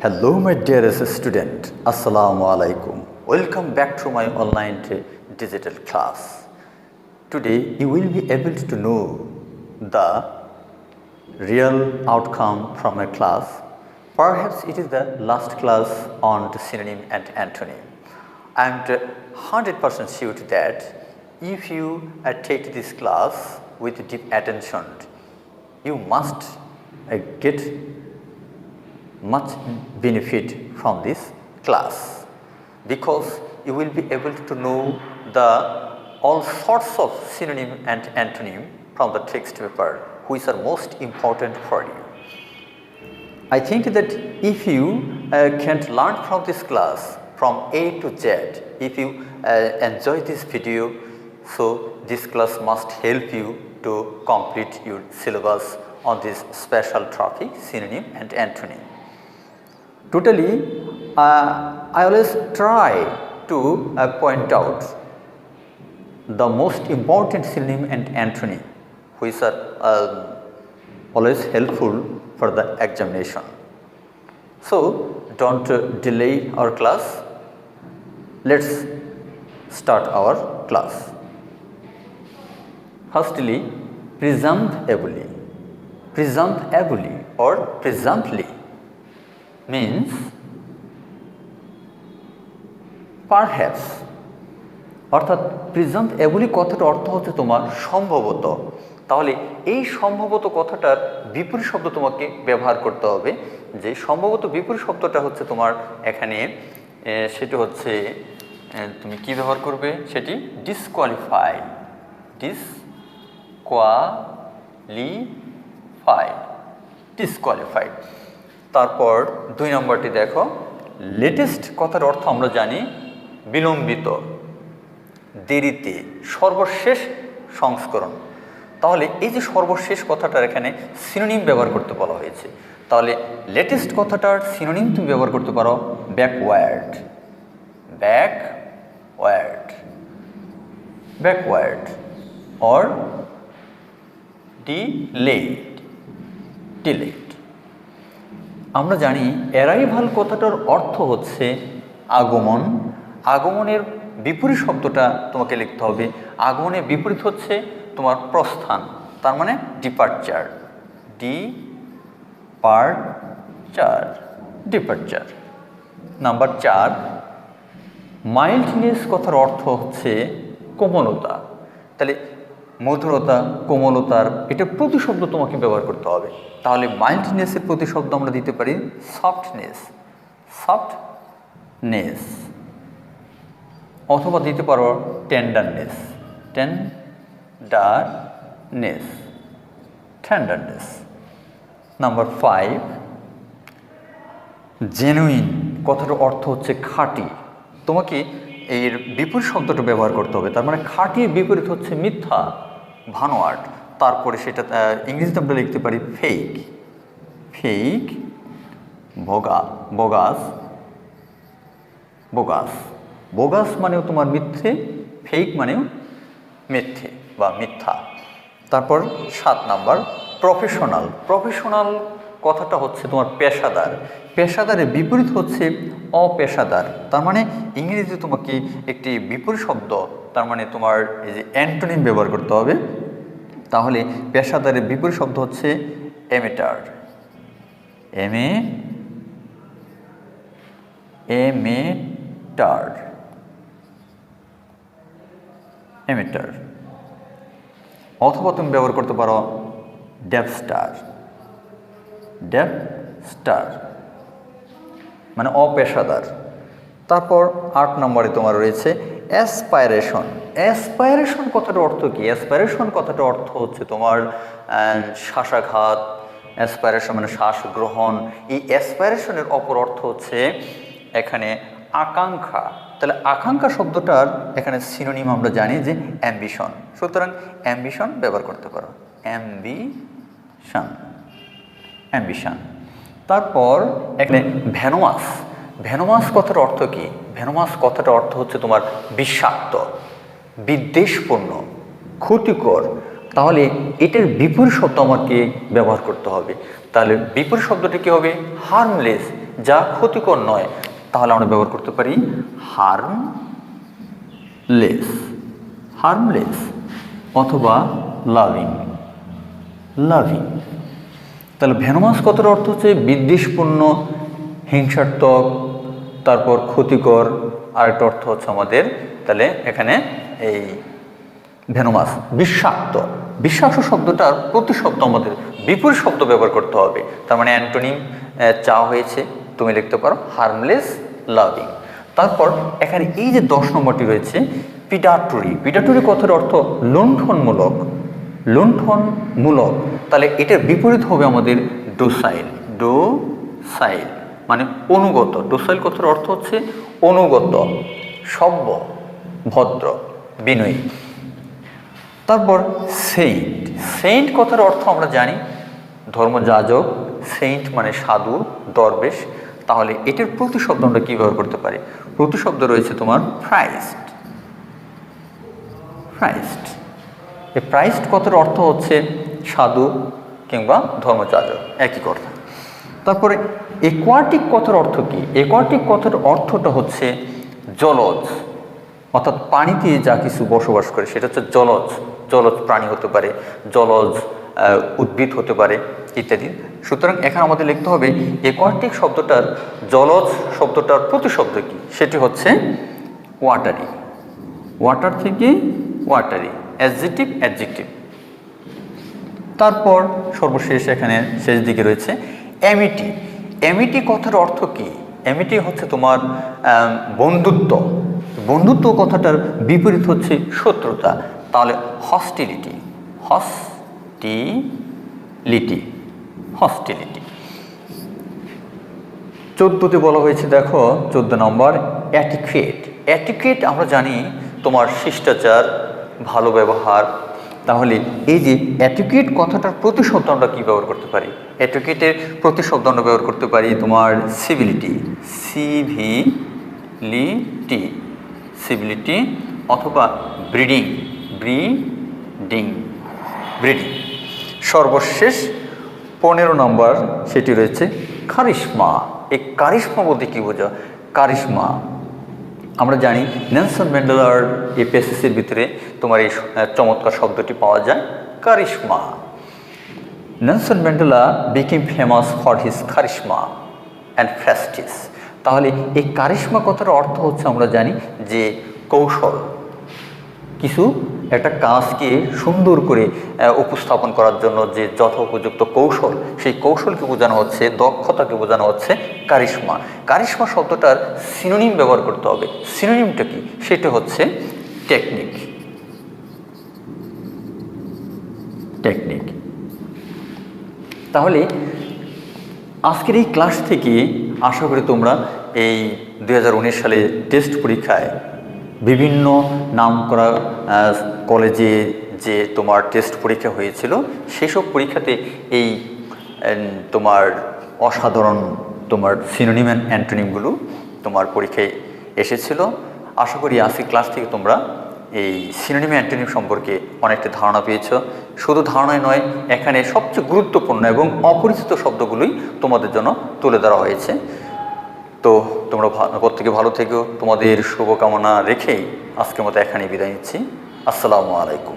Hello my dearest student, Assalamu alaikum. Welcome back to my online digital class. Today you will be able to know the real outcome from my class. Perhaps it is the last class on the synonym and antonym. I am 100% sure that if you take this class with deep attention, you must get much benefit from this class, because you will be able to know the all sorts of synonym and antonym from the text paper which are most important for you. I think that if you can learn from this class from A to Z, if you enjoy this video, so this class must help you to complete your syllabus on this special topic, synonym and antonym. Totally, I always try to point out the most important synonym and antonym which are always helpful for the examination. So, don't delay our class. Let's start our class. Firstly, presumptively. Presumptively or presumptly means perhaps, অর্থাৎ প্রিজাম্পটিভলি কথাটার অর্থ হচ্ছে তোমার সম্ভবত। তাহলে এই সম্ভবত কথাটার বিপরীত শব্দ তোমাকে ব্যবহার করতে হবে। যে সম্ভবত বিপরীত শব্দটা হচ্ছে তোমার এখানে সেটি হচ্ছে তুমি কি ব্যবহার করবে, সেটি ডিসকোয়ালিফাই। ডিসকোয়ালিফাইড। তারপর 2 নম্বরটি দেখো, লেটেস্ট কথার অর্থ আমরা জানি বিলম্বিত, দেরিতে, সর্বশেষ সংস্করণ। তাহলে এই যে সর্বশেষ কথাটার এখানে সিনোনিম ব্যবহার করতে বলা হয়েছে, তাহলে লেটেস্ট কথাটার সিনোনিম তুমি ব্যবহার করতে পারো ব্যাকওয়ার্ড। Backward or delayed. আমরা জানি অ্যারাইভাল কথাটার অর্থ হচ্ছে আগমন। আগমনের বিপরীত শব্দটা তোমাকে লিখতে হবে। আগমনের বিপরীত হচ্ছে তোমার প্রস্থান, তার মানে ডিপারচার। নাম্বার 4, মাইল্ডনেস কথার অর্থ হচ্ছে কোমলতা। তাহলে মধুরতা, কোমলতার এটা প্রতিশব্দ তোমাকে ব্যবহার করতে হবে। তাহলে মাইল্ডনেসের প্রতিশব্দ আমরা দিতে পারি সফটনেস। অথবা দিতে পারো টেন্ডারনেস। নাম্বার 5, জেনুইন কথাটার অর্থ হচ্ছে খাঁটি। তোমাকে এর বিপরীত শব্দটা ব্যবহার করতে হবে। তার মানে খাঁটির বিপরীত হচ্ছে মিথ্যা, ভানোয়াট। তারপরে সেটা ইংরেজিতে আমরা লিখতে পারি ফেক, বোগাস মানেও তোমার মিথ্যে, ফেক মানেও মিথ্যে বা মিথ্যা। তারপর 7 নাম্বার, প্রফেশনাল কথাটা হচ্ছে তোমার পেশাদার। পেশাদারের বিপরীত হচ্ছে অপেশাদার। তার মানে ইংরেজিতে তোমাকে একটি বিপরীত শব্দ, তার মানে তোমার এই যে অ্যান্টোনিম ব্যবহার করতে হবে। তাহলে পেশাদারের বিপরীত শব্দ হচ্ছে এমেটার। অথবা তুমি ব্যবহার করতে পারো ডেপস্টার, মানে অপেশাদার। তারপর 8 নম্বরে তোমার রয়েছে অ্যাসপাইরেশন কথাটার অর্থ কি? অ্যাসপাইরেশন কথাটার অর্থ হচ্ছে তোমার শ্বাসাঘাত। অ্যাসপাইরেশন মানে শ্বাস গ্রহণ। এই অ্যাসপাইরেশনের অপর অর্থ হচ্ছে এখানে আকাঙ্ক্ষা। তাহলে আকাঙ্ক্ষা শব্দটার এখানে সিনোনিম আমরা জানি যে অ্যাম্বিশন। সুতরাং অ্যাম্বিশন ব্যবহার করতে পারো, অ্যাম্বিশন। তারপর এখানে ভেনোমাস কথার অর্থ কি? ভেনোমাস কথাটার অর্থ হচ্ছে তোমার বিষাক্ত, বিদ্বেষপূর্ণ, ক্ষতিকর। তাহলে এটার বিপরীত শব্দ আমাকে ব্যবহার করতে হবে। তাহলে বিপরীত শব্দটি কী হবে? হার্মলেস, যা ক্ষতিকর নয়, তাহলে আমরা ব্যবহার করতে পারি হার্মলেস, হার্মলেস অথবা লাভিং, লাভিং। তাহলে ভেনোমাস কথার অর্থ হচ্ছে বিদ্বেষপূর্ণ, হিংসাত্মক, তারপর ক্ষতিকর। আরেকটা অর্থ হচ্ছে আমাদের তাহলে এখানে এই ভেনোমাস বিষাক্ত। বিষাক্ত শব্দটার প্রতিশব্দ আমাদের বিপরীত শব্দ ব্যবহার করতে হবে। তার মানে অ্যান্টোনিম চা হয়েছে, তুমি লিখতে পারো হার্মলেস, লাভিং। তারপর এখানে এই যে 10 নম্বরটি রয়েছে পিডাটরি। পিডাটরি কথার অর্থ লুণ্ঠনমূলক, লুণ্ঠনমূলক। তাহলে এটার বিপরীত হবে আমাদের ডোসাইল, ডোসাইল মানে অনুগত। ডোসাইল কথার অর্থ হচ্ছে অনুগত, সভ্য, ভদ্র, বিনয়ী। তারপর সেইন্ট। সেইন্ট কথার অর্থ আমরা জানি ধর্মযাজক, সেইন্ট মানে সাধু, দরবেশ। তাহলে এটার প্রতিশব্দ আমরা কী ব্যবহার করতে পারি? প্রতিশব্দ রয়েছে তোমার প্রাইস্ট, প্রাইস্ট। এই প্রাইস্ট কথার অর্থ হচ্ছে সাধু কিংবা ধর্মযাজক, একই কথা। তারপরে একুয়াটিক কথার অর্থ কী? একুয়াটিক কথার অর্থটা হচ্ছে জলজ, অর্থাৎ পানিতে যা কিছু বসবাস করে সেটা হচ্ছে জলজ। জলজ প্রাণী হতে পারে, জলজ উদ্ভিদ হতে পারে ইত্যাদি। সুতরাং এখানে আমাদের লিখতে হবে একুয়াটিক শব্দটার, জলজ শব্দটার প্রতিশব্দ কী? সেটি হচ্ছে ওয়াটারি, ওয়াটার থেকে ওয়াটারি, অ্যাডজেক্টিভ, অ্যাডজেক্টিভ। তারপর সর্বশেষ এখানে শেষ দিকে রয়েছে অ্যামিটি। অ্যামিটি কথার অর্থ কী? অ্যামিটি হচ্ছে তোমার বন্ধুত্ব। বন্ধুত্ব কথাটার বিপরীত হচ্ছে শত্রুতা। তাহলে হস্টিলিটি, হস্টিলিটি, হস্টিলিটি। 14তে বলা হয়েছে, দেখো 14 নম্বর অ্যাটিকুয়েট। অ্যাটিকুয়েট আমরা জানি তোমার শিষ্টাচার, ভালো ব্যবহার। তাহলে এই যে অ্যাটিকুয়েট কথাটার প্রতিশব্দ আমরা কী ব্যবহার করতে পারি? অ্যাটিকুয়েটের প্রতিশব্দ আমরা ব্যবহার করতে পারি তোমার সিভিলিটি, সিভিলিটি, সিভিলিটি অথবা ব্রিডিং, ব্রিডিং, ব্রিডিং। সর্বশেষ 15 নম্বর সেটি রয়েছে কারিশমা। এই কারিশমা বলতে কী বোঝা? কারিশমা আমরা জানি নেলসন ম্যান্ডেলার এই পেসিসের ভিতরে তোমার এই চমৎকার শব্দটি পাওয়া যায়, charisma. Nelson Mandela became famous for his charisma and prestige. তাহলে এই কারিশমা কথার অর্থ হচ্ছে আমরা জানি যে কৌশল, কিছু একটা কাজকে সুন্দর করে উপস্থাপন করার জন্য যে যথোপযুক্ত কৌশল, সেই কৌশলকে বোঝানো হচ্ছে, দক্ষতাকে বোঝানো হচ্ছে কারিশমা। কারিশমা শব্দটার সিনোনিম ব্যবহার করতে হবে। সিনোনিমটা কি? সেটা হচ্ছে টেকনিক, টেকনিক। তাহলে আজকের এই ক্লাস থেকে আশা করি তোমরা এই 2019 সালে টেস্ট পরীক্ষায় বিভিন্ন নামকরা কলেজে যে তোমার টেস্ট পরীক্ষা হয়েছিল, সেসব পরীক্ষাতে এই তোমার অসাধারণ তোমার সিনোনিম অ্যান্ড অ্যান্টোনিমগুলো তোমার পরীক্ষায় এসেছিল। আশা করি আজকের ক্লাস থেকে তোমরা এই সিনোনিম অ্যান্টোনিম সম্পর্কে অনেকটা ধারণা পেয়েছ। শুধু ধারণাই নয়, এখানে সবচেয়ে গুরুত্বপূর্ণ এবং অপরিচিত শব্দগুলোই তোমাদের জন্য তুলে ধরা হয়েছে। তো তোমরা প্রত্যেকে ভালো থেকো, তোমাদের শুভকামনা রেখেই আজকের মতো এখানেই বিদায় নিচ্ছি। আসসালামু আলাইকুম।